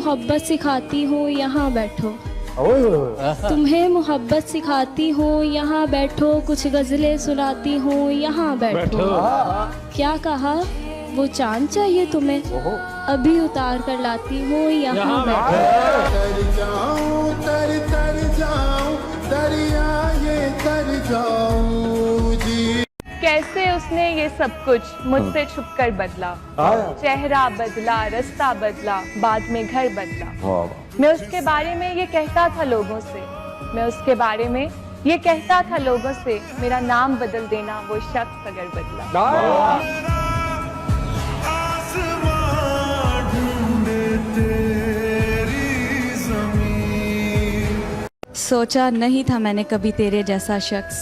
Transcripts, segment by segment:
मोहब्बत सिखाती हूँ यहाँ बैठो। तुम्हें मोहब्बत सिखाती हूँ यहाँ बैठो, कुछ गजलें सुनाती हूँ यहाँ बैठो। क्या कहा वो चांद चाहिए तुम्हें, अभी उतार कर लाती हूँ यहाँ बैठो। तर जाऊं तर जाऊं दरिया ये तर जाऊं जी। कैसे उसने ये सब कुछ मुझसे छुपकर बदला, चेहरा बदला, रास्ता बदला, बाद में घर बदला। मैं उसके बारे में ये कहता था लोगों से, मैं उसके बारे में ये कहता था लोगों से, मेरा नाम बदल देना वो शख्स अगर बदला। सोचा नहीं था मैंने कभी तेरे जैसा शख्स,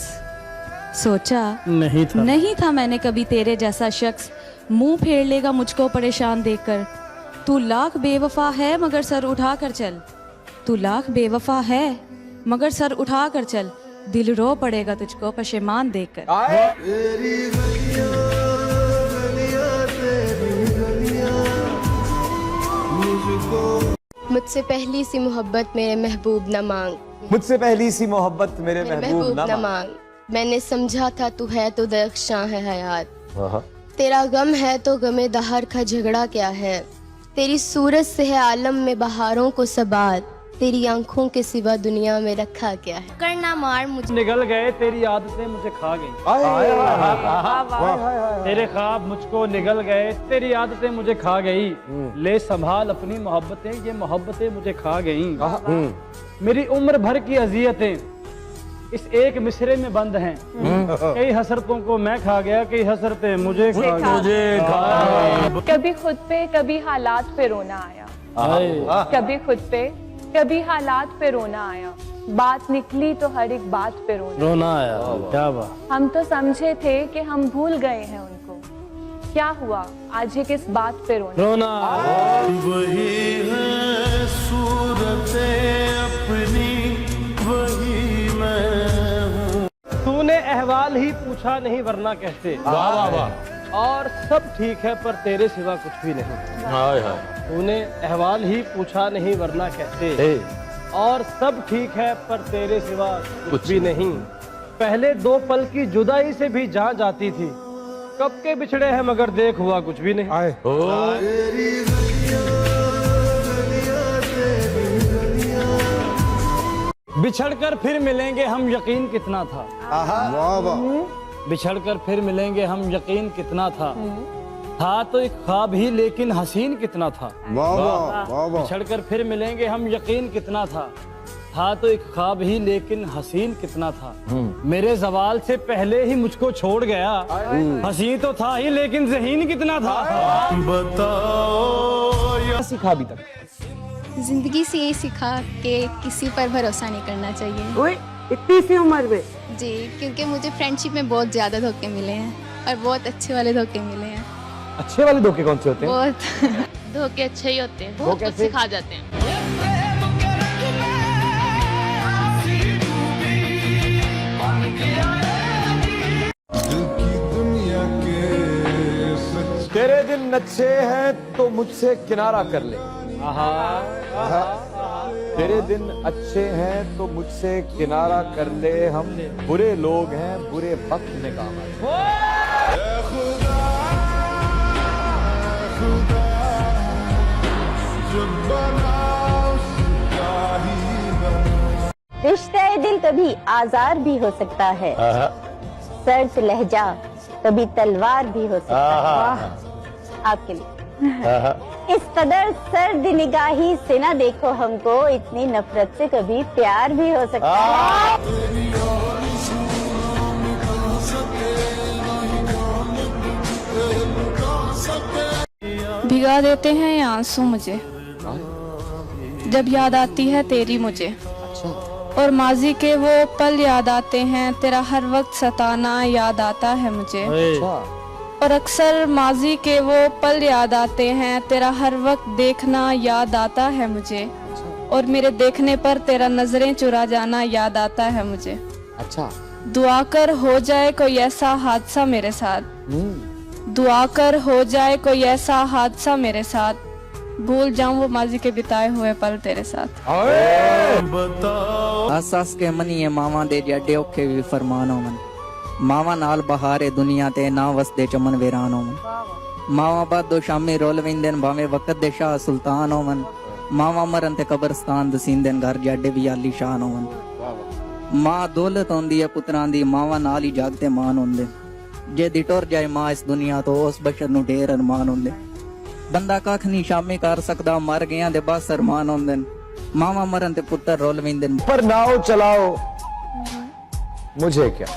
सोचा नहीं था मैंने कभी तेरे जैसा शख्स, मुंह फेर लेगा मुझको परेशान देखकर। तू लाख बेवफा है मगर सर उठा कर चल, तू लाख बेवफा है मगर सर उठा कर चल, दिल रो पड़ेगा तुझको पशेमान देखकर। मुझसे पहली सी मोहब्बत मेरे महबूब न मांग, मुझसे पहली सी मोहब्बत मेरे महबूब न मांग। मैंने समझा था तू है तो दरख्शां है हयात, तेरा गम है तो गमे दहर का झगड़ा क्या है। तेरी सूरत से है आलम में बहारों को सबात, तेरी आंखों के सिवा दुनिया में रखा क्या है। करना मार मुझे निगल गए तेरी आदतें मुझे खा गई, तेरे ख्वाब मुझको निगल गए तेरी आदतें मुझे खा गई। ले संभाल अपनी मोहब्बतें, ये मोहब्बतें मुझे खा गई। मेरी उम्र भर की अजियतें इस एक मिसरे में बंद हैं। कई हसरतों को मैं खा गया, कई हसरतें मुझे खा गई। कभी खुद पे कभी हालात पे रोना आया, कभी खुद पे कभी हालात पे रोना आया, बात निकली तो हर एक बात पे रोना आया। क्या बात। हम तो समझे थे कि हम भूल गए हैं उनको, क्या हुआ आज ये किस बात पे रोना। वही है सूरतें अपनी, वही मैं हूँ। तूने अहवाल ही पूछा नहीं वरना कहते, और सब ठीक है पर तेरे सिवा कुछ भी नहीं। तूने अहवाल ही पूछा नहीं वरना कहते, और सब ठीक है पर तेरे सिवा कुछ भी नहीं। पहले 2 पल की जुदाई से भी जान जाती थी, कब के बिछड़े हैं मगर देख हुआ कुछ भी नहीं। बिछड़कर फिर मिलेंगे हम यकीन कितना था, बिछड़कर फिर मिलेंगे हम यकीन कितना था तो एक ख्वाब ही लेकिन हसीन कितना था। बिछड़कर फिर मिलेंगे हम यकीन कितना था तो एक ख्वाब ही लेकिन हसीन कितना था। मेरे जवाल से पहले ही मुझको छोड़ गया, हसीन तो था ही लेकिन ज़हीन कितना था। बताओ क्या सीखा अभी तक? जिंदगी से ये सीखा कि किसी पर भरोसा नहीं करना चाहिए। ओए इतनी सी उम्र में? जी, क्योंकि मुझे फ्रेंडशिप में बहुत ज्यादा धोखे मिले हैं और बहुत अच्छे वाले धोखे मिले हैं। अच्छे वाले धोखे कौन से होते हैं? बहुत धोखे अच्छे ही होते हैं, बहुत कुछ सिखा जाते हैं। तेरे दिन अच्छे हैं तो मुझसे किनारा कर ले, तेरे दिन अच्छे हैं तो मुझसे किनारा कर ले, हम बुरे लोग हैं बुरे वक्त में काम आए। रिश्ते दिल कभी आजार भी हो सकता है, सर्द लहजा कभी तलवार भी हो सकता है। आपके लिए इस कदर सर्द निगाही से ना देखो हमको, इतनी नफरत से कभी प्यार भी हो सकता है। भिगा देते हैं ये आंसू मुझे, जब याद आती है तेरी मुझे। और माजी के वो पल याद आते हैं, तेरा हर वक्त सताना याद आता है मुझे। और अक्सर माजी के वो पल याद आते हैं, तेरा हर वक्त देखना याद आता है मुझे। और मेरे देखने पर तेरा नजरें चुरा जाना याद आता है मुझे। दुआ कर हो जाए कोई ऐसा हादसा मेरे साथ, दुआ कर हो जाए कोई ऐसा हादसा मेरे साथ, भूल जाऊं वो माजी के बिताए हुए पल तेरे साथ। हस हस के मनीए मावां दे जड्डे औखे भी फरमान होवन, मावां नाल बहारे दुनिया ते ना वसदे चमन वीरान होवन। मावां बादो शामी रोल वेंदन भावे वक्त दे शाह सुल्तान होवन, मावां मरन ते कब्रस्तान दसींदन घर जड्डे भी आली शान होवन। मां दौलत होंदी है पुत्रां दी, मावां नाल ही जागते मान होंदे। जे दी टुर जाए मां इस दुनिया तो उस बशर नूं ढेर अरमान होंदे। बंदा कख नहीं शामी कर सकदा, मर गया दे बस अरमान होंदे। मावा मरन ते पुत्र रोल वेंदन। पर नाव चलाओ मुझे क्या,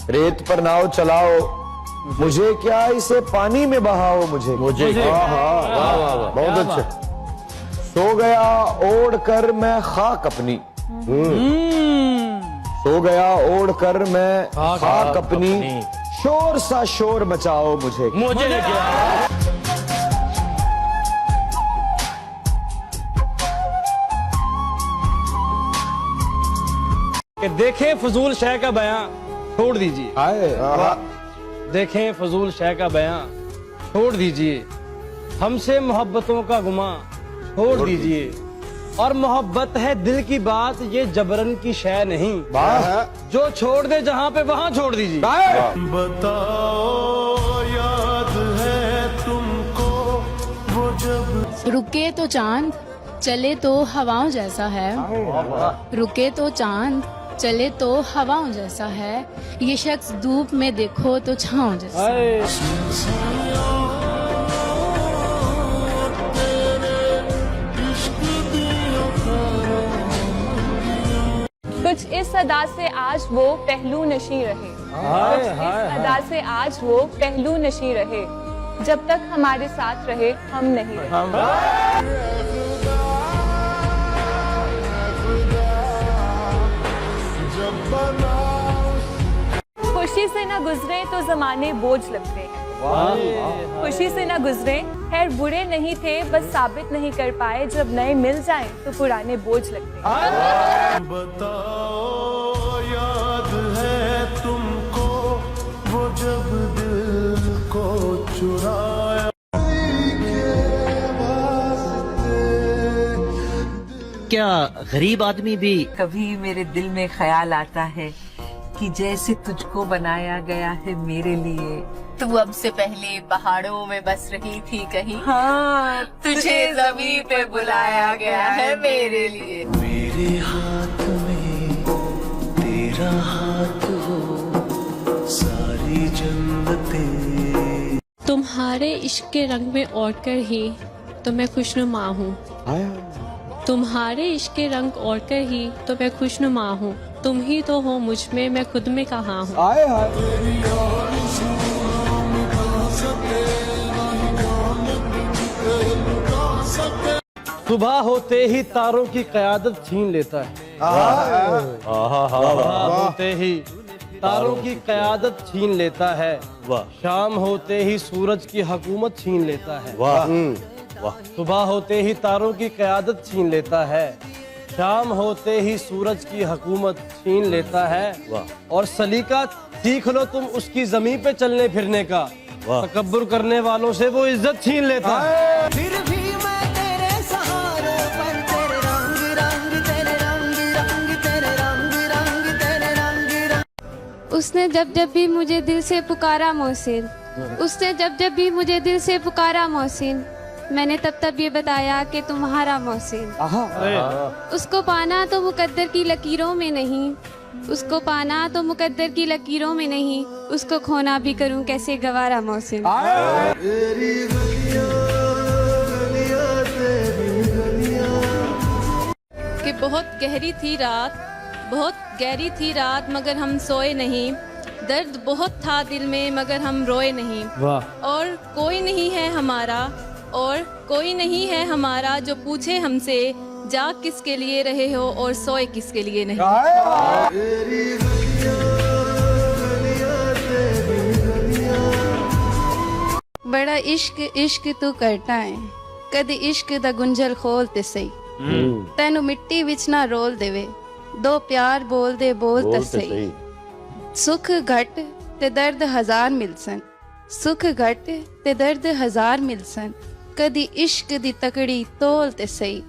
रेत पर नाव चलाओ मुझे क्या, इसे पानी में बहाओ मुझे बहुत अच्छे। सो गया ओढ़ कर मैं खाक अपनी, सो गया ओढ़ कर मैं खाक अपनी, शोर सा शोर मचाओ मुझे क्या। कि देखें फजूल शय का बयां छोड़ दीजिए, देखें फजूल शय का बयां छोड़ दीजिए, हमसे मोहब्बतों का गुमा छोड़ दीजिए। और मोहब्बत है दिल की बात, ये जबरन की शय नहीं, जो छोड़ दे जहां पे वहां छोड़ दीजिए। बताओ याद है तुमको वो जब रुके तो चांद चले तो हवाओं जैसा है, रुके तो चांद चले तो हवाओं जैसा है, ये शख्स धूप में देखो तो छाँव जैसा। कुछ इस अदा से आज वो पहलू नशी रहे, कुछ इस अदा से आज वो पहलू नशी रहे, जब तक हमारे साथ रहे हम नहीं रहे। खुशी से न गुजरे तो जमाने बोझ लगते हैं, खुशी से न गुजरे खैर बुरे नहीं थे, बस साबित नहीं कर पाए, जब नए मिल जाएं तो पुराने बोझ लगते हैं। बताओ याद है तुमको वो जब दिल को चुराया। क्या गरीब आदमी भी कभी मेरे दिल में ख्याल आता है कि जैसे तुझको बनाया गया है मेरे लिए, तू अब से पहले पहाड़ों में बस रही थी कहीं, हाँ तुझे जमीन पे बुलाया गया है मेरे लिए। मेरे हाथ में तेरा हाथ हो, सारी जन्नतें तुम्हारे इश्क के रंग में ओढ़ कर ही तो मैं खुशनुमा हूँ, तुम्हारे इश्क के रंग ओढ़ कर ही तो मैं खुशनुमा हूँ, तुम ही तो हो मुझ में, मैं खुद में कहाँ हूँ। सुबह होते ही तारों की क़यादत छीन लेता है, सुबह होते ही तारों की क़यादत छीन लेता है, शाम होते ही सूरज की हुकूमत छीन लेता है। सुबह होते ही तारों की क़यादत छीन लेता है, शाम होते ही सूरज की हुकूमत छीन लेता है। और सलीका सीख लो तुम उसकी ज़मीन पे चलने फिरने का, तकब्बुर करने वालों से वो इज्जत छीन लेता है। फिर भी मैं तेरे सहारे पर, तेरे रंग रंग तेरे रंग रंग तेरे रंग रंग तेरे रंग रंग। उसने जब जब भी मुझे दिल से पुकारा मोहसिन, उसने जब जब भी मुझे दिल से पुकारा मोहसिन, मैंने तब तब ये बताया कि तुम्हारा मोहसिन। उसको पाना तो मुकद्दर की लकीरों में नहीं, उसको पाना तो मुकद्दर की लकीरों में नहीं, उसको खोना भी करूं कैसे गवारा मोहसिन। कि बहुत गहरी थी रात, बहुत गहरी थी रात मगर हम सोए नहीं, दर्द बहुत था दिल में मगर हम रोए नहीं। और कोई नहीं है हमारा, और कोई नहीं है हमारा जो पूछे हमसे, जाग किसके लिए रहे हो और सोए किसके लिए नहीं। बड़ा इश्क इश्क तू करता है, कद इश्क दा गुंजल खोल ते सही, तेनू मिट्टी विच ना रोल देवे, दो प्यार बोल दे बोल ते सही। सुख घट ते दर्द हजार मिल सन, ਸੁਖ ਘਟ ਤੇ ਦਰਦ ਹਜ਼ਾਰ ਮਿਲਸਨ ਕਦੀ ਇਸ਼ਕ ਦੀ ਤਕੜੀ ਤੋਲ ਤੇ ਸਹੀ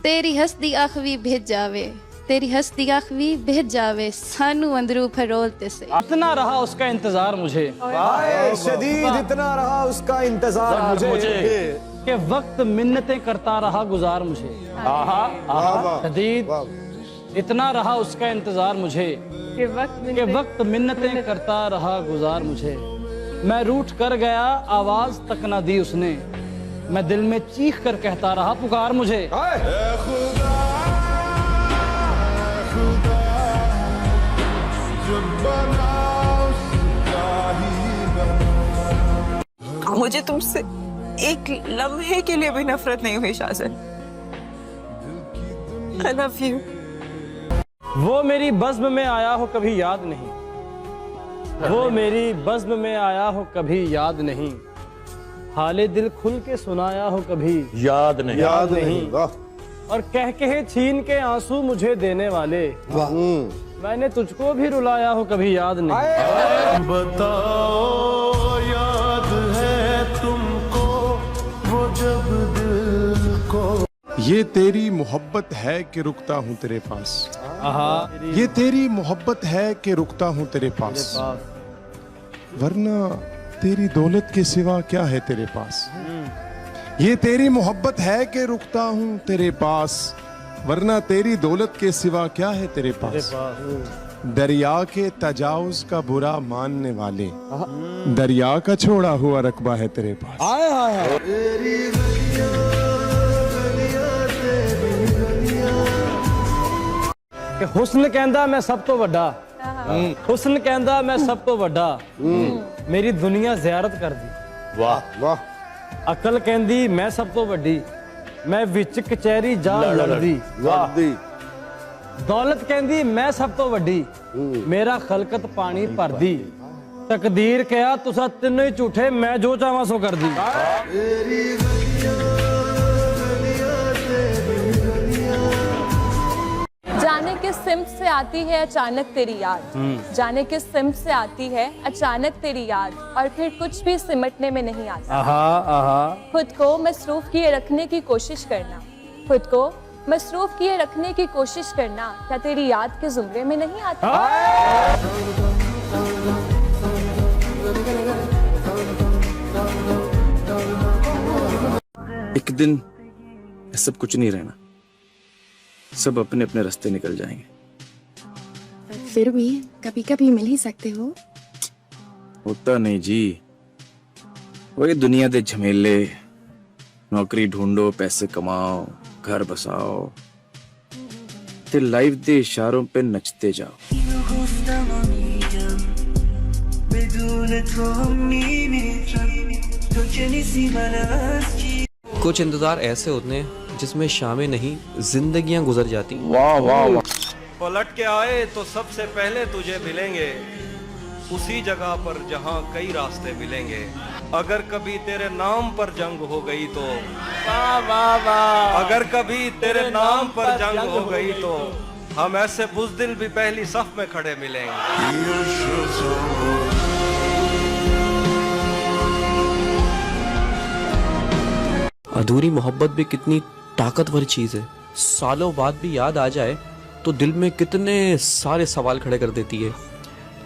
ਤੇਰੀ ਹੱਸਦੀ ਅੱਖ ਵੀ ਭਿੱਜ ਜਾਵੇ तेरी हंसती आँख भी भेज जावे सानू अंदरू फरोलते से इतना रहा उसका इंतजार मुझे शदीद इतना रहा उसका इंतजार मुझे कि वक्त मिन्नतें करता रहा गुजार मुझे शदीद इतना रहा उसका इंतजार मुझे कि वक्त मिन्नतें करता रहा गुजार मुझे मैं रूठ कर गया आवाज तक ना दी उसने मैं दिल में चीख कर कहता रहा पुकार मुझे मुझे तुमसे एक लम्हे के लिए भी नफरत नहीं हुई शाहजन। I love you। वो मेरी बज़्म में आया हो कभी याद नहीं, वो मेरी बज़्म में आया हो कभी याद नहीं, हाले दिल खुल के सुनाया हो कभी याद नहीं और कह छीन के आंसू मुझे देने वाले मैंने तुझको भी रुलाया हो कभी याद नहीं। बताओ याद है तुमको वो जब दिल को ये तेरी मोहब्बत है कि रुकता हूँ तेरे पास, ये तेरी मोहब्बत है कि रुकता हूँ तेरे पास, वरना तेरी दौलत के सिवा क्या है तेरे पास। ये तेरी मोहब्बत है कि रुकता हूँ तेरे पास, वरना तेरी दौलत के सिवा क्या है तेरे पास। दरिया के तजाउज का बुरा मानने वाले दरिया का छोड़ा हुआ रकबा है तेरे पास। कि हुस्न कहंदा मैं सब तो वड्डा, हुस्न कहंदा मैं सब तो वड्डा, मेरी दुनिया ज़ियारत कर दी। वाह वाह। अकल कहंदी मैं सब तो वड्डी, मैं विच कचहरी जा लड़दी। दौलत कहंदी मैं सब तो वड्डी, मेरा खलकत पानी भर दी। तकदीर कहा तुसा तीनों ही झूठे मैं जो चाहवा सो कर दी। जाने किस सिमत से आती है अचानक तेरी याद, जाने किस सिमत से आती है अचानक तेरी याद, और फिर कुछ भी सिमटने में नहीं आता। खुद को मसरूफ किए रखने की कोशिश करना, खुद को मसरूफ किए रखने की कोशिश करना, क्या तेरी याद के जुमरे में नहीं आता। एक दिन सब कुछ नहीं रहना, सब अपने अपने रास्ते निकल जाएंगे। फिर भी कभी कभी मिल ही सकते हो। होता नहीं जी, वही दुनिया दे झमेले, नौकरी ढूंढो, पैसे कमाओ, घर बसाओ, ते लाइफ दे इशारों पे नचते जाओ। कुछ इंतजार ऐसे होते हैं जिसमें शामें नहीं जिंदगियां गुजर जाती। वाह वाह वाह। पलट के आए तो सबसे पहले तुझे मिलेंगे उसी जगह पर जहां कई रास्ते मिलेंगे। अगर कभी तेरे नाम पर जंग हो गई तो वाह वाह वाह, अगर कभी तेरे नाम पर जंग हो गई तो हम ऐसे बुज़दिल भी पहली सफ में खड़े मिलेंगे। अधूरी मोहब्बत भी कितनी ताकतवर चीज है, सालों बाद भी याद आ जाए तो दिल में कितने सारे सवाल खड़े कर देती है।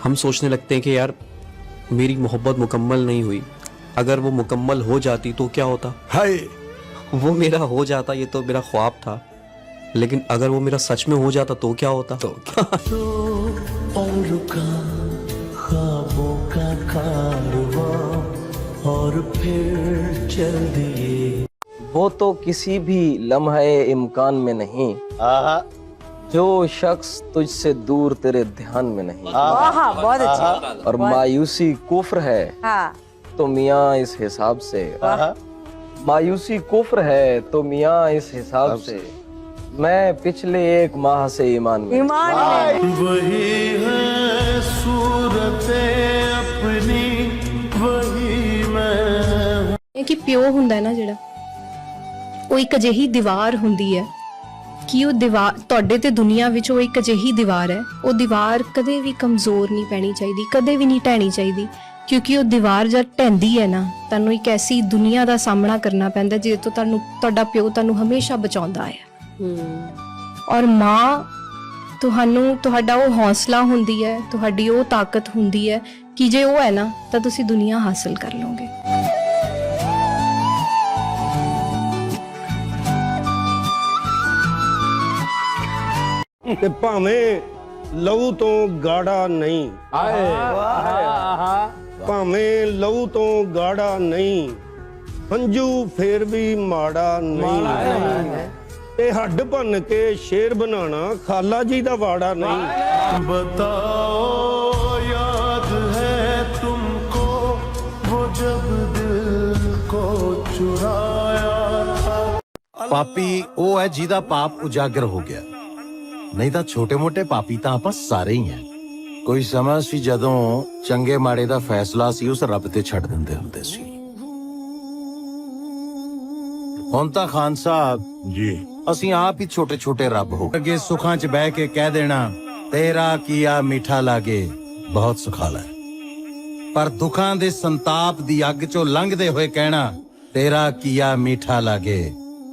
हम सोचने लगते हैं कि यार मेरी मोहब्बत मुकम्मल नहीं हुई, अगर वो मुकम्मल हो जाती तो क्या होता। हाय, वो मेरा हो जाता, ये तो मेरा ख्वाब था, लेकिन अगर वो मेरा सच में हो जाता तो क्या होता। तो और रुका ख्वाबों का कारवां और फिर चल दिए। वो तो किसी भी लम्हे इम्कान में नहीं, जो शख्स तुझसे दूर तेरे ध्यान में नहीं। बहुत अच्छा। और मायूसी कुफ्र है तो मियाँ इस हिसाब से, मायूसी कुफ्र है तो मियाँ इस हिसाब से मैं पिछले 1 माह से ईमान में। वही है सूरतें अपनी, वही मैं। कि प्यो हुंदा है ना जिहड़ा, ਉਹ ਇੱਕ ਅਜਿਹੀ ਦੀਵਾਰ ਹੁੰਦੀ ਹੈ ਕਿ ਉਹ ਦੀਵਾਰ ਤੁਹਾਡੇ ਤੇ ਦੁਨੀਆ ਵਿੱਚ ਉਹ ਇੱਕ ਅਜਿਹੀ ਦੀਵਾਰ ਹੈ, ਉਹ ਦੀਵਾਰ ਕਦੇ ਵੀ ਕਮਜ਼ੋਰ ਨਹੀਂ ਪੈਣੀ ਚਾਹੀਦੀ, ਕਦੇ ਵੀ ਨਹੀਂ ਢਹਿਣੀ ਚਾਹੀਦੀ। ਕਿਉਂਕਿ ਉਹ ਦੀਵਾਰ ਜਦ ਢਹਿੰਦੀ ਹੈ ਨਾ, ਤੁਹਾਨੂੰ ਇੱਕ ਐਸੀ ਦੁਨੀਆ ਦਾ ਸਾਹਮਣਾ ਕਰਨਾ ਪੈਂਦਾ ਜਿਹਦੇ ਤੋਂ ਤੁਹਾਡਾ ਪਿਓ ਤੁਹਾਨੂੰ ਹਮੇਸ਼ਾ ਬਚਾਉਂਦਾ ਹੈ। ਔਰ ਮਾਂ ਤੁਹਾਡਾ ਉਹ ਹੌਸਲਾ ਹੁੰਦੀ ਹੈ, ਤੁਹਾਡੀ ਉਹ ਤਾਕਤ ਹੁੰਦੀ ਹੈ ਕਿ ਜੇ ਉਹ ਹੈ ਨਾ ਤਾਂ ਤੁਸੀਂ ਦੁਨੀਆ ਹਾਸਲ ਕਰ ਲਓਗੇ। ਤੇ ਭਾਵੇਂ ਲਹੂ ਤੋਂ ਗਾੜਾ ਨਹੀਂ, ਭਾਵੇਂ ਲਹੂ ਤੋਂ ਗਾੜਾ ਨਹੀਂ, ਹੰਝੂ ਫੇਰ ਵੀ ਮਾੜਾ ਨਹੀਂ, ਤੇ ਹੱਡ ਭੰਨ ਕੇ ਸ਼ੇਰ ਬਣਾਣਾ ਖਾਲਾ ਜੀ ਦਾ ਵਾੜਾ ਨਹੀਂ। बताओ याद है तुमको वो जब दिल को चुराया था। ਪਾਪੀ ਉਹ ਹੈ ਜਿਹਦਾ ਪਾਪ ਉਜਾਗਰ ਹੋ ਗਿਆ, ਨਹੀਂ ਤਾਂ ਛੋਟੇ ਮੋਟੇ ਪਾਪੀ ਤਾਂ ਆਪਾਂ ਸਾਰੇ ਹੀ ਆ। ਕੋਈ ਸਮਾਂ ਸੀ ਜਦੋਂ ਚੰਗੇ ਮਾੜੇ ਦਾ ਫੈਸਲਾ ਸੀ ਉਸ ਰੱਬ ਤੇ ਛੱਡ ਦਿੰਦੇ ਹੁੰਦੇ ਸੀ। ਹੁਣ ਤਾਂ ਖਾਨ ਸਾਹਿਬ ਜੀ ਅਸੀਂ ਆਪ ਹੀ ਛੋਟੇ ਛੋਟੇ ਰੱਬ ਹੋ ਗਏ। ਸੁੱਖਾਂ 'ਚ ਬਹਿ ਕੇ ਕਹਿ ਦੇਣਾ ਤੇਰਾ ਕੀਆ ਮਿੱਠਾ ਲਾਗੇ ਬਹੁਤ ਸੁਖਾਲਾ, ਪਰ ਦੁੱਖਾਂ ਦੇ ਸੰਤਾਪ ਦੀ ਅੱਗ 'ਚੋਂ ਲੰਘਦੇ ਹੋਏ ਕਹਿਣਾ ਤੇਰਾ ਕੀਆ ਮਿੱਠਾ ਲਾਗੇ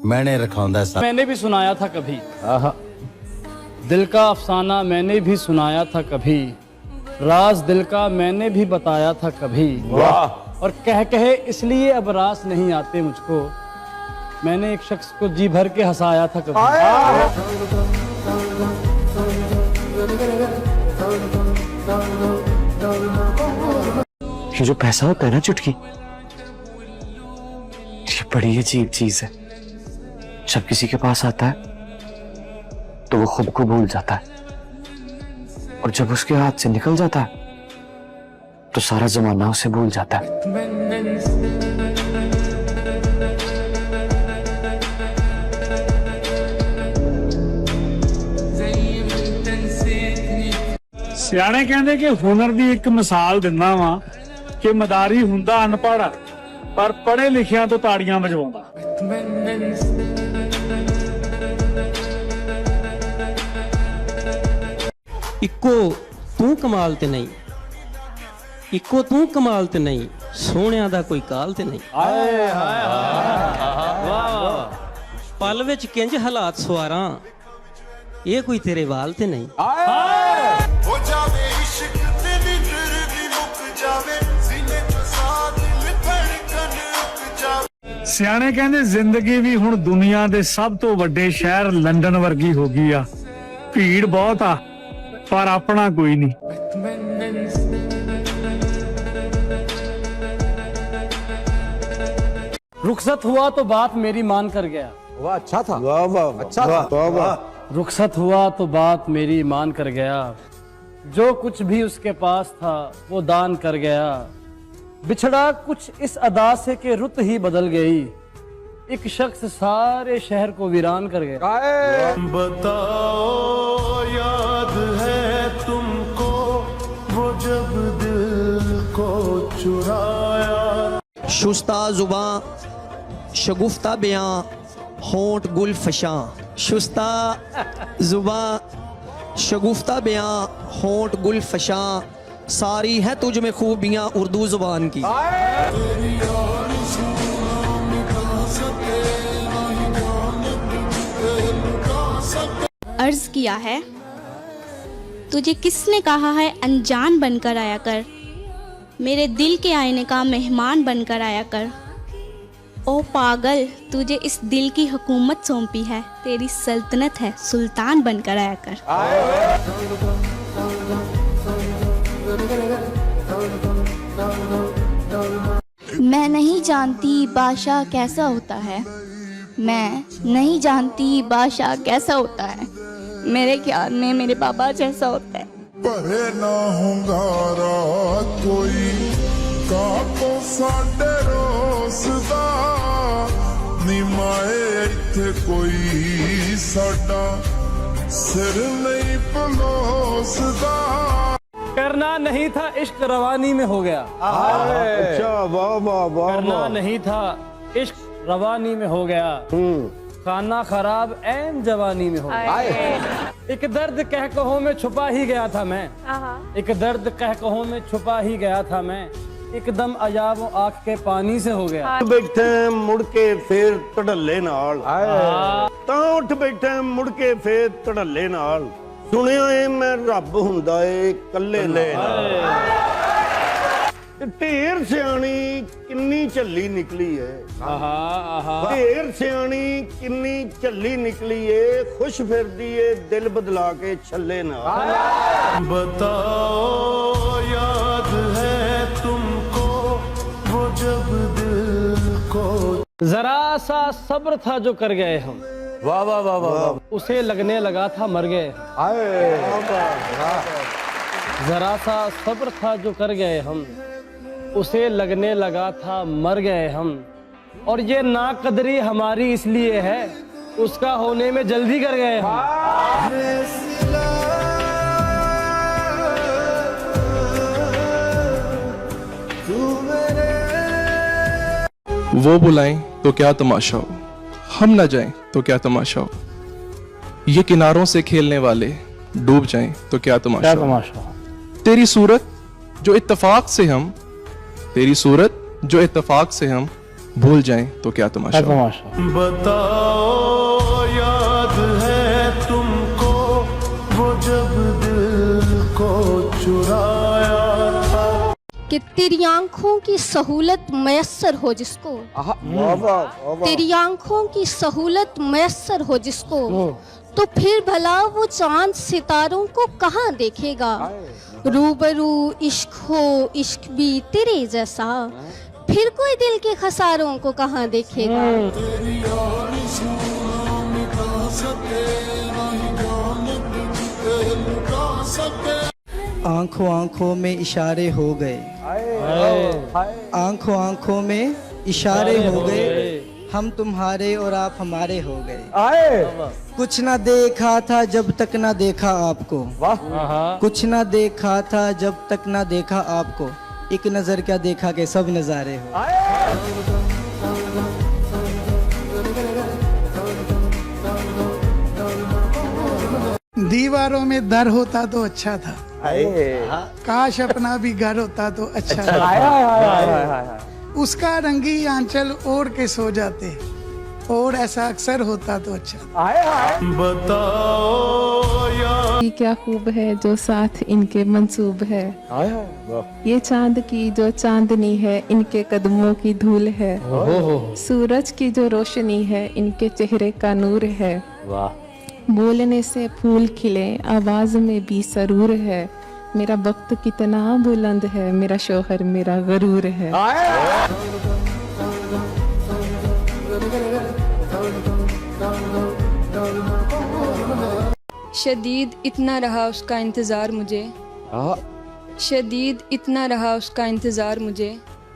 मैंने रखौंदा सा। मैंने भी सुनाया था कभी, दिल का अफसाना मैंने भी सुनाया था कभी, राज दिल का मैंने भी बताया था कभी, और कहे इसलिए अब रास नहीं आते मुझको, मैंने एक शख्स को जी भर के हंसाया था कभी। ये जो पैसा होता है ना चुटकी, ये बड़ी अजीब चीज है। जब किसी के पास आता है तो वो खुद को भूल जाता है, और जब उसके हाथ से निकल जाता है तो सारा जमाना उसे भूल जाता है। ਸਿਆਣੇ ਕਹਿੰਦੇ ਕਿ ਹੁਨਰ ਦੀ ਇੱਕ ਮਿਸਾਲ ਦਿੰਦਾ ਵਾਂ ਕਿ ਮਦਾਰੀ ਹੁੰਦਾ ਅਨਪੜ੍ਹ ਪਰ ਪੜ੍ਹੇ ਲਿਖਿਆਂ ਤੋਂ ਤਾੜੀਆਂ ਵਜਵਾਉਂਦਾ। ਇੱਕੋ ਤੂੰ ਕਮਾਲ ਤੇ ਨਹੀਂ, ਇੱਕੋ ਤੂੰ ਕਮਾਲ ਤੇ ਨਹੀਂ, ਸੋਹਣਿਆਂ ਦਾ ਕੋਈ ਕਾਲ ਤੇ ਨਹੀਂ। ਹਾਏ ਹਾਏ ਵਾਹ, ਪਲ ਵਿੱਚ ਕਿੰਜ ਹਾਲਾਤ ਸਵਾਰਾਂ, ਇਹ ਕੋਈ ਤੇਰੇ ਵਾਲ ਤੇ ਨਹੀਂ। हो जावे इश्क ते निंदर भी मुक जावे, सीने च साथ धड़कन रुक जावे। ਸਿਆਣੇ ਕਹਿੰਦੇ ਜ਼ਿੰਦਗੀ ਵੀ ਹੁਣ ਦੁਨੀਆ ਦੇ ਸਭ ਤੋਂ ਵੱਡੇ ਸ਼ਹਿਰ ਲੰਡਨ ਵਰਗੀ ਹੋ ਗਈ ਆ। ਭੀੜ ਬਹੁਤ ਆ ਪਰ ਆਪਣਾ ਕੋਈ ਨਹੀਂ। रुखसत हुआ तो बात मेरी मान कर गया। वाह अच्छा था, वाह वाह अच्छा था, वाह वाह। रुखसत हुआ तो बात मेरी मान कर गया, जो कुछ भी उसके पास था वो दान कर गया। बिछड़ा कुछ इस अदा से कि रुत ही बदल गई, एक शख्स सारे शहर को वीरान कर गया। बताओ याद है तुमको वो जब दिल को चुराया। शुस्ता जुबां शगुफ्ता बयां होंठ गुल फशां, शुस्ता जुबां शगुफ्ता बयां होंठ गुल फशां, सारी है तुझ में खूबियां उर्दू जुबान की। अर्ज किया है, तुझे किसने कहा है अनजान बनकर आया कर, मेरे दिल के आईने का मेहमान बनकर आया कर। ओ पागल, तुझे इस दिल की हुकूमत सौंपी है, तेरी सल्तनत है, सुल्तान बनकर आया कर। मैं नहीं जानती बादशाह कैसा होता है, मैं नहीं जानती बादशाह कैसा होता है, मेरे ख्याल में मेरे बाबा जैसा होता है। भरे ना हुंगारा कोई कापो साडे रोसदा, निमाए इत्थे कोई साडा सिर नहीं पलोसदा। करना नहीं था इश्क रवानी में हो गया। अच्छा वाह वाह वाह। करना नहीं था इश्क रवानी में हो गया, खाना खराब ऐन जवानी में हो गया। एक दर्द कह कहो में छुपा ही गया था मैं, एक दर्द कह कहो में छुपा ही गया था मैं, एकदम अजाब वो आंख के पानी से हो गया। बैठे मुड़ के फिर ढल्ले नाल ਤਾਂ ਉੱਠ ਬੈਠਾ ਮੁੜ ਕੇ ਫੇਰ ਢੱਲੇ ਨਾਲ ਸੁਣਿਆ ਏ ਮੈਂ ਰੱਬ ਹੁੰਦਾ ਏ ਕੱਲੇ ਨਾਲ ਢੇਰ ਸਿਆਣੀ ਕਿੰਨੀ ਝੱਲੀ ਨਿਕਲੀ ਏ ਢੇਰ ਸਿਆਣੀ ਕਿੰਨੀ ਝੱਲੀ ਨਿਕਲੀ ਏ ਖੁਸ਼ ਫਿਰਦੀ ਏ ਦਿਲ ਬਦਲਾ ਕੇ ਛੱਲੇ ਨਾਲ बताओ याद है तुमको वो जब दिल को जरा सा सब्र था जो कर गए हम। वाह वाह वाह वाह, उसे लगने लगा था मर गए। जरा सा सब्र था जो कर गए हम, उसे लगने लगा था मर गए हम। और ये नाकदरी हमारी इसलिए है, उसका होने में जल्दी कर गए हम। वो बुलाएं तो क्या तमाशा हो, हम न जाएं तो क्या तमाशा हो, ये किनारों से खेलने वाले डूब जाएं तो क्या तमाशा हो। तेरी सूरत जो इत्तेफाक से हम, तेरी सूरत जो इत्तेफाक से हम भूल जाएं तो क्या तमाशा हो। बताओ याद है तुमको वो जब दिल को चुराया था कि तेरी आंखों की सहूलत मयस्सर हो जिसको, तेरी आंखों की सहूलत मयस्सर हो जिसको, तो फिर भला वो चांद सितारों को कहाँ देखेगा। रूबरू इश्क हो इश्क भी तेरे जैसा, फिर कोई दिल के खसारों को कहाँ देखेगा। आंखों आंखों में इशारे हो गए, आंखों आंखों में इशारे हो गए, हम तुम्हारे और आप हमारे हो गए। कुछ ना देखा था जब तक ना देखा आपको, कुछ ना देखा था जब तक ना देखा आपको, एक नजर क्या देखा के सब नजारे हो। दीवारों में दर होता तो अच्छा था, काश अपना भी घर होता तो अच्छा था। उसका रंगी आंचल ओढ़ के सो जाते, और ऐसा अक्सर होता तो अच्छा। बताओ याद क्या खूब है जो साथ इनके मंसूब है, ये चांद की जो चांदनी है इनके कदमों की धूल है, सूरज की जो रोशनी है इनके चेहरे का नूर है। बोलने से फूल खिले आवाज में भी सरूर है, मेरा वक्त कितना बुलंद है, मेरा शोहर मेरा गरूर है। शदीद इतना रहा उसका इंतज़ार मुझे, शदीद इतना रहा उसका इंतज़ार मुझे,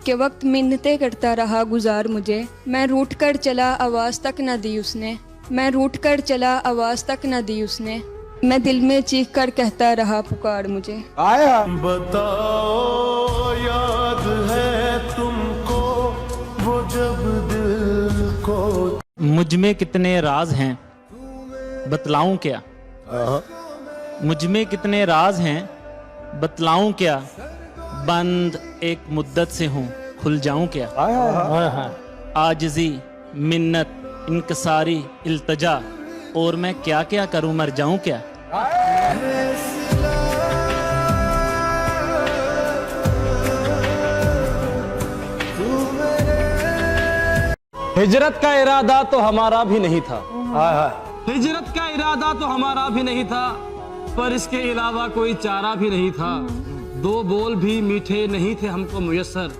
कि वक्त मिन्नतें करता रहा गुजार मुझे। मैं रूठ कर चला आवाज़ तक न दी उसने, मैं रूठ कर चला आवाज़ तक न दी उसने, मैं दिल में चीख कर कहता रहा पुकार मुझे। बताओ याद है तुमको वो जब दिल को मुझ में कितने राज हैं बतलाऊं क्या, मुझ में कितने राज हैं बतलाऊं क्या, बंद एक मुद्दत से हूँ खुल जाऊं क्या। आजिज़ी मिन्नत इनकसारी इल्तजा, और मैं क्या क्या करूं मर जाऊं क्या। हिजरत का इरादा तो हमारा भी नहीं था, हिजरत का इरादा तो हमारा भी नहीं था, पर इसके अलावा कोई चारा भी नहीं था। दो बोल भी मीठे नहीं थे हमको मुयस्सर,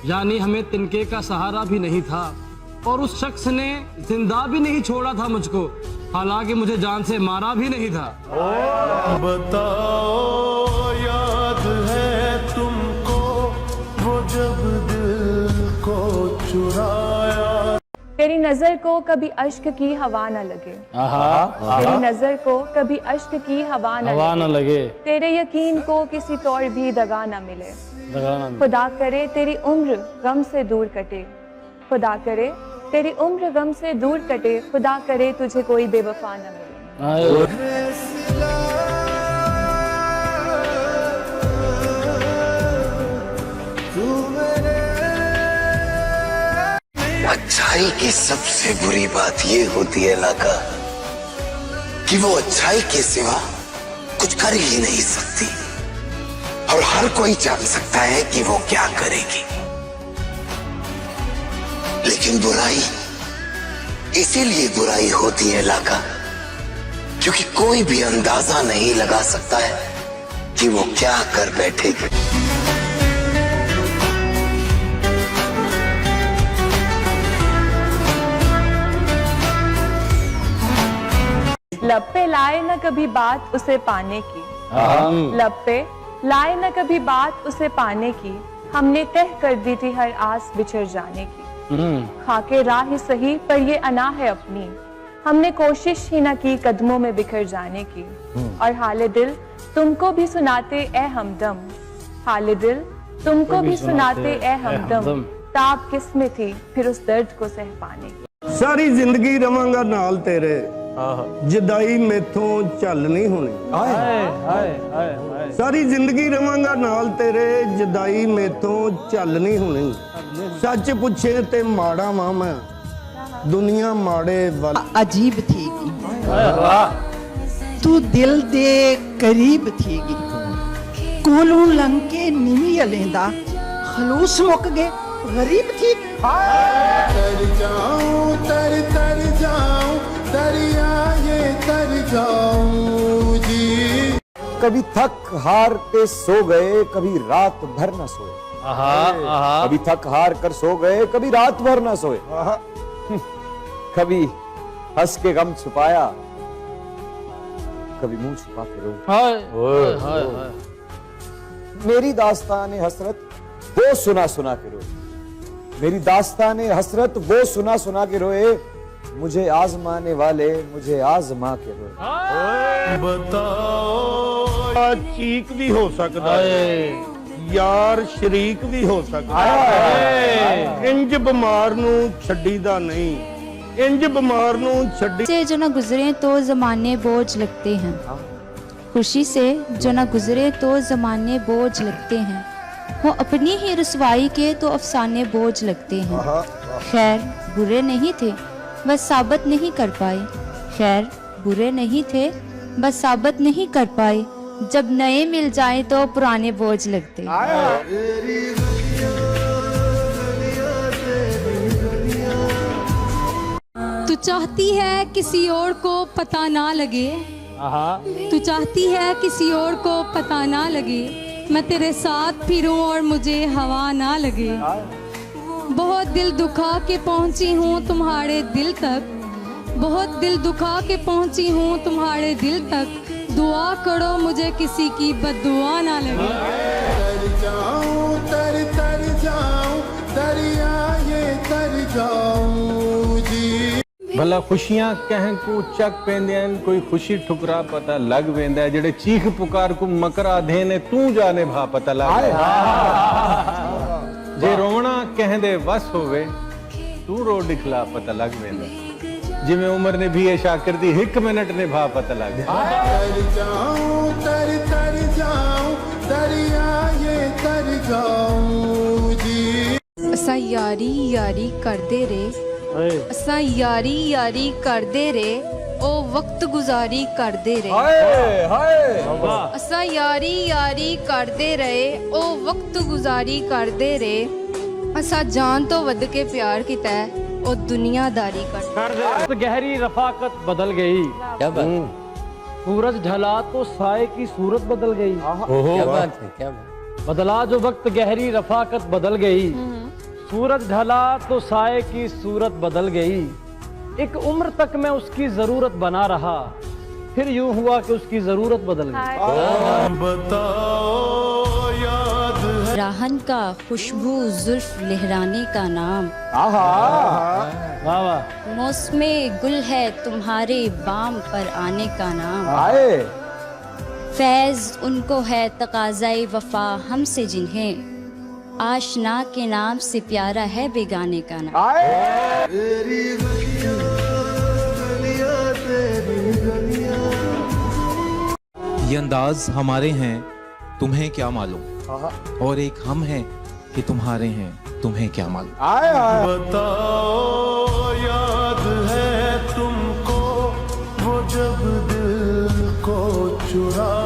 यानी हमें तिनके का सहारा भी नहीं था। और उस शख्स ने जिंदा भी नहीं छोड़ा था मुझको, हालांकि मुझे जान से मारा भी नहीं था। बताओ याद है तुमको वो जब दिल को चुराया। तेरी नजर को कभी अश्क की हवा न लगे, तेरी नजर को कभी अश्क की हवा न लगे, तेरे यकीन को किसी तौर भी दगा न मिले। खुदा करे तेरी उम्र गम से दूर कटे, खुदा करे तेरी उम्र गम से दूर कटे, खुदा करे तुझे कोई बेवफा न मिले। तू अच्छाई की सबसे बुरी बात ये होती है लाका कि वो अच्छाई के सिवा कुछ कर ही नहीं सकती और हर कोई जान सकता है कि वो क्या करेगी। लेकिन बुराई इसीलिए बुराई होती है लाका क्योंकि कोई भी अंदाजा नहीं लगा सकता है कि वो क्या कर बैठेगी। लब पे लाए न कभी बात उसे पाने की, लब पे लाए न कभी बात उसे पाने की, हमने तय कर दी थी हर आस बिछड़ जाने की। खाके राह ही सही पर ये अना है अपनी, हमने कोशिश ही न की कदमों में बिखर जाने की। और हाले दिल तुमको भी सुनाते ए हमदम, हाले दिल तुमको भी सुनाते ए हमदम, ताब किस्में थी फिर उस दर्द को सह पाने की। सारी जिंदगी रवांगा नाल तेरे, जुदाई मेथों झल नहीं होनी। सारी जिंदगी रवांगा नाल तेरे, जुदाई मेथों झल नहीं होनी। सच पूछे ते माड़ा मां मैं, दुनिया माड़े वाल। अजीब थीगी तू दिल दे करीब थीगी, कोलों लंघ के नीवी अलेंदा खलूस मुक गए गरीब थी। तर जाऊं तर जाऊं दरिया ये तर जाऊं जी। कभी थक हार के सो गए, कभी रात भर न सोए। कभी थक हार कर सो गए, कभी रात भर न सोए। कभी हंस के गम छुपाया, कभी मुंह छुपा के रोए। मेरी दास्तान हसरत वो सुना सुना के रोए, मेरी दास्तान हसरत वो सुना सुना के रोए। मुझे आजमाने वाले मुझे आजमा के रोए। बताओ चीक भी हो सकता है, यार शरीक भी हो सकता है। इंज बीमार नू छड्डीदा नहीं, इंज बीमार नू छड्डी से जो न गुजरे तो जमाने बोझ लगते हैं, खुशी से जो न गुजरे तो जमाने बोझ लगते हैं। वो अपनी ही रुसवाई के तो अफसाने बोझ लगते हैं। खैर बुरे नहीं थे बस साबित नहीं कर पाए, खैर बुरे नहीं थे बस साबित नहीं कर पाए। जब नए मिल जाए तो पुराने बोझ लगते। तू चाहती है किसी और को पता ना लगे, तू चाहती है किसी और को पता ना लगे, मैं तेरे साथ फिरूं और मुझे हवा ना लगे। बहुत दिल दुखा के पहुंची हूँ तुम्हारे दिल तक, बहुत दिल दुखा के पहुंची हूँ तुम्हारे दिल तक। दुआ करो मुझे किसी की बद्दुआ ना लगे। तर जाऊं तर जाऊं दरिया ये तर जाऊं जी। भला खुशियां कह को चक पेंदे, कोई खुशी ठुकरा पता लग वेंदा है। जेड़े चीख पुकार को मकरा देने तू जाने भा पता लग। जे रोवना कहंदे वस होवे तू रो दिखला पता लग वेंदा। जिमें उम्र ने भी ये शाकिर दी 1 मिनट ने भा पता लग। तर जाऊं दरिया ये तर जाऊं जी। असा यारी यारी करदे रे, असा यारी यारी करदे रे, ओ वक्त गुजारी करदे रे। असा यारी यारी करदे रहे, ओ वक्त गुजारी करदे रे। असा जान तो वध के प्यार किता है, ओ दुनियादारी कर। गहरी रफाकत बदल गई। क्या बात? सूरज ढला तो साए की सूरत बदल गई। क्या बात है, क्या बात? बदला जो वक्त गहरी रफाकत बदल गई। सूरज ढला तो साए की सूरत बदल गई। एक उम्र तक मैं उसकी जरूरत बना रहा, फिर यूं हुआ कि उसकी जरूरत बदल गई। बताओ याद है राहन का खुशबू जुल्फ लहराने का नाम। मौसमे गुल है तुम्हारे बाम पर आने का नाम। फैज उनको है तकाज़ाए वफा हमसे जिन्हें, आशना के नाम से प्यारा है बेगाने का नाम। ये अंदाज हमारे हैं तुम्हें क्या मालूम, और एक हम हैं कि तुम्हारे हैं, तुम्हें क्या मालूम। बताओ याद है तुमको वो जब दिल को चुरा